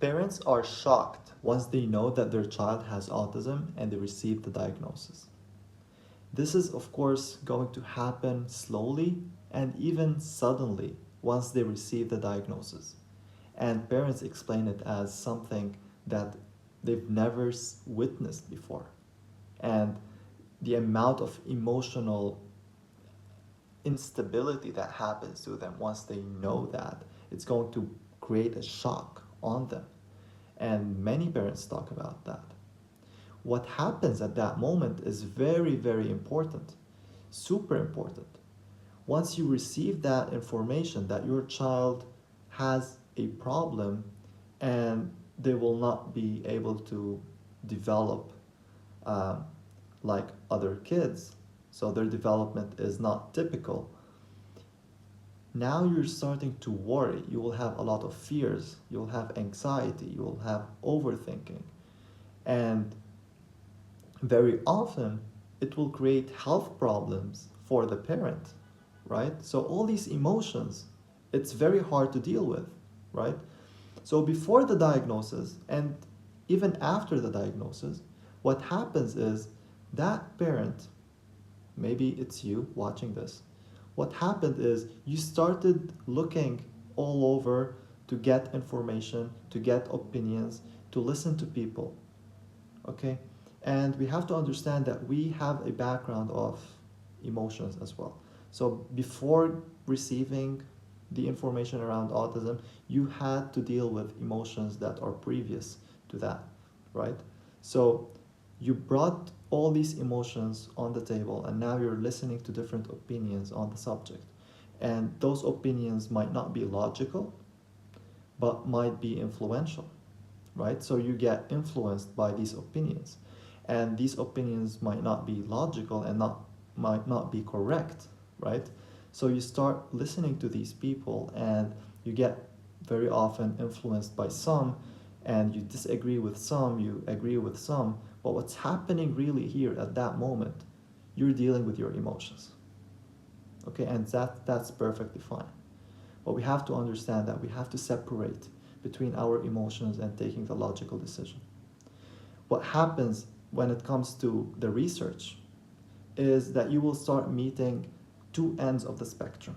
Parents are shocked once they know that their child has autism and they receive the diagnosis. This is, of course, going to happen slowly and even suddenly once they receive the diagnosis. And parents explain it as something that they've never witnessed before. And the amount of emotional instability that happens to them once they know that, it's going to create a shock on them. And many parents talk about that. What happens at that moment is very, very important, super important. Once you receive that information that your child has a problem and they will not be able to develop um, like other kids, so their development is not typical, now you're starting to worry. You will have a lot of fears, you'll have anxiety, you will have overthinking. And very often it will create health problems for the parent, right? So all these emotions, it's very hard to deal with, right? So before the diagnosis and even after the diagnosis, what happens is that parent, maybe it's you watching this, what happened is you started looking all over to get information, to get opinions, to listen to people, okay? And we have to understand that we have a background of emotions as well. So before receiving the information around autism, you had to deal with emotions that are previous to that, right? So you brought all these emotions on the table and now you're listening to different opinions on the subject. And those opinions might not be logical, but might be influential, right? So you get influenced by these opinions, and these opinions might not be logical and might not be correct, right? So you start listening to these people, and you get very often influenced by some, and you disagree with some, you agree with some. But what's happening really here at that moment, you're dealing with your emotions, okay? And that's perfectly fine. But we have to understand that we have to separate between our emotions and taking the logical decision. What happens when it comes to the research is that you will start meeting two ends of the spectrum.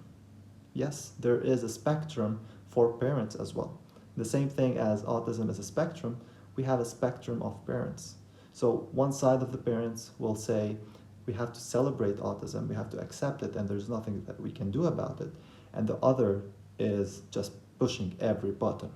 Yes, there is a spectrum for parents as well. The same thing as autism is a spectrum, we have a spectrum of parents. So one side of the parents will say, we have to celebrate autism, we have to accept it, and there's nothing that we can do about it. And the other is just pushing every button,